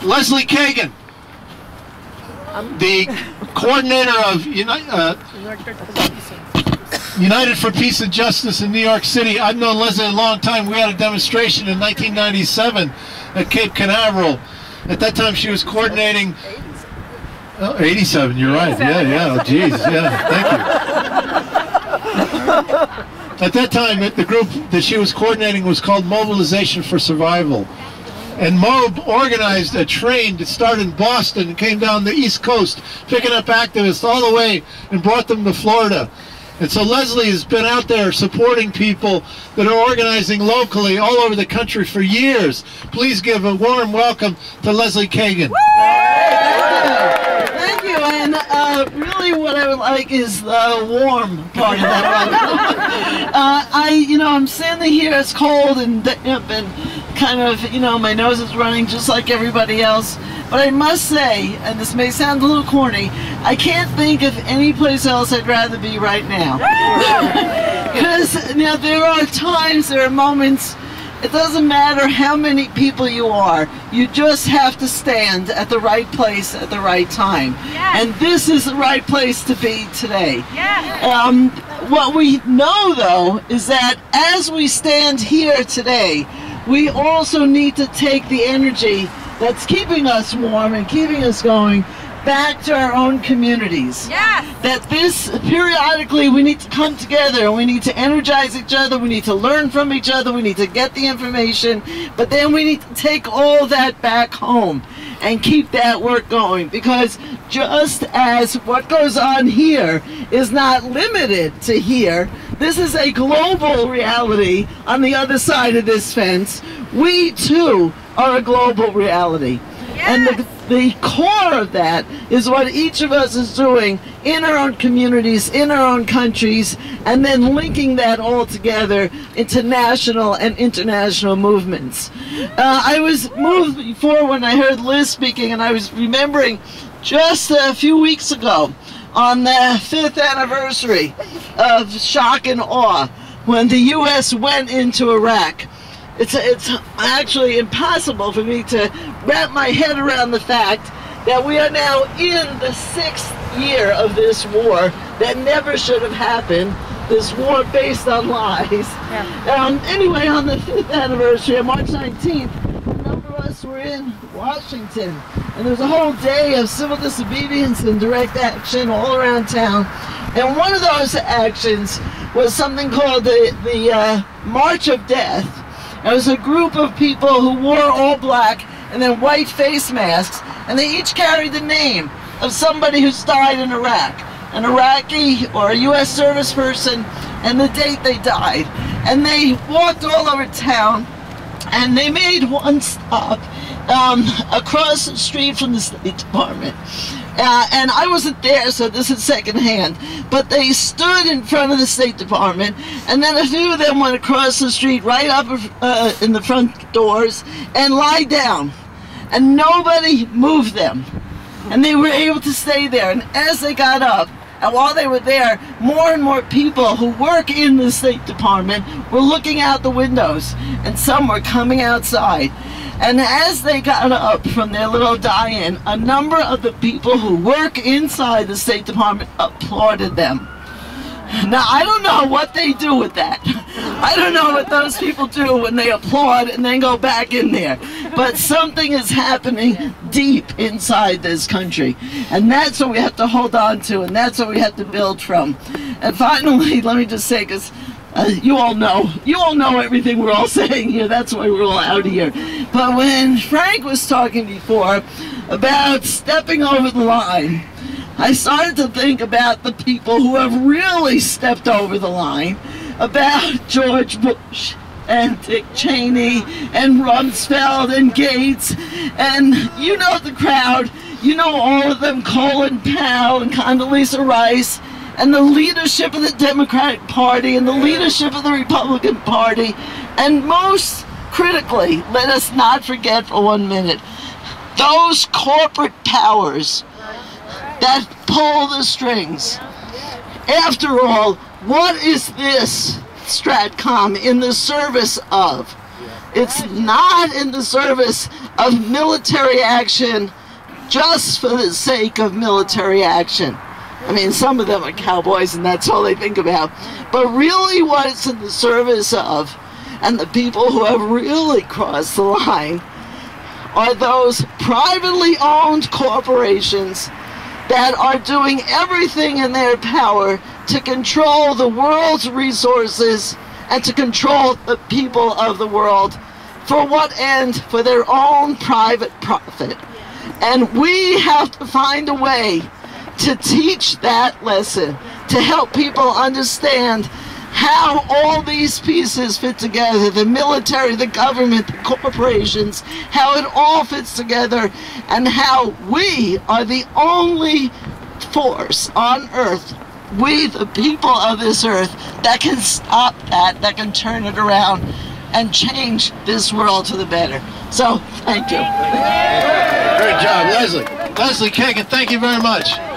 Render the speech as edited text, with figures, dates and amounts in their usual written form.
Leslie Cagan, the coordinator of United for Peace and Justice in New York City. I've known Leslie a long time. We had a demonstration in 1997 at Cape Canaveral. At that time she was coordinating... Oh, 87, you're right. Yeah, oh, geez, yeah, thank you. At that time, the group that she was coordinating was called Mobilization for Survival. And Mob organized a train that started in Boston and came down the East Coast, picking up activists all the way and brought them to Florida. And so Leslie has been out there supporting people that are organizing locally all over the country for years. Please give a warm welcome to Leslie Cagan. Thank you, and really what I would like is the warm part of that. I'm standing here, it's cold, and I've been kind of, my nose is running just like everybody else. But I must say, and this may sound a little corny, I can't think of any place else I'd rather be right now. Because there are times, there are moments, it doesn't matter how many people you are, you just have to stand at the right place at the right time. Yes. And this is the right place to be today. Yes. What we know, though, is that as we stand here today, we also need to take the energy that's keeping us warm and keeping us going back to our own communities. Yes. That periodically we need to come together and we need to energize each other, we need to learn from each other, we need to get the information, but then we need to take all that back home and keep that work going, because just as what goes on here is not limited to here, this is a global reality on the other side of this fence. We too are a global reality. Yes. And the core of that is what each of us is doing in our own communities, in our own countries, and then linking that all together into national and international movements. I was moved before when I heard Liz speaking, and I was remembering just a few weeks ago on the 5th anniversary of shock and awe when the U.S. went into Iraq. It's actually impossible for me to wrap my head around the fact that we are now in the 6th year of this war that never should have happened, this war based on lies. Yeah. Anyway, on the 5th anniversary, on March 19th, a number of us were in Washington, and there was a whole day of civil disobedience and direct action all around town. And one of those actions was something called the March of Death. It was a group of people who wore all black and then white face masks, and they each carried the name of somebody who's died in Iraq, an Iraqi or a U.S. service person, and the date they died. And they walked all over town, and they made one stop across the street from the State Department. And I wasn't there, so this is secondhand, but they stood in front of the State Department, and then a few of them went across the street right up in the front doors and lied down, and nobody moved them, and they were able to stay there. And as they got up, and while they were there, more and more people who work in the State Department were looking out the windows, and some were coming outside. And as they got up from their little die-in, a number of the people who work inside the State Department applauded them. Now, I don't know what they do with that. I don't know what those people do when they applaud and then go back in there. But something is happening deep inside this country. And that's what we have to hold on to, and that's what we have to build from. And finally, let me just say, because you all know everything we're all saying here, that's why we're all out here. But when Frank was talking before about stepping over the line, I started to think about the people who have really stepped over the line, about George Bush and Dick Cheney and Rumsfeld and Gates, and you know the crowd, you know all of them, Colin Powell and Condoleezza Rice, and the leadership of the Democratic Party and the leadership of the Republican Party. And most critically, let us not forget for 1 minute, those corporate powers that pull the strings. After all, what is this StratCom in the service of? It's not in the service of military action just for the sake of military action. I mean, some of them are cowboys and that's all they think about. But really what it's in the service of, and the people who have really crossed the line, are those privately owned corporations that are doing everything in their power to control the world's resources and to control the people of the world. For what end? For their own private profit. And we have to find a way to teach that lesson, to help people understand how all these pieces fit together, the military, the government, the corporations, how it all fits together, and how we are the only force on earth, we the people of this earth, that can stop that can turn it around and change this world to the better. So, thank you. Great job, Leslie. Leslie Cagan, thank you very much.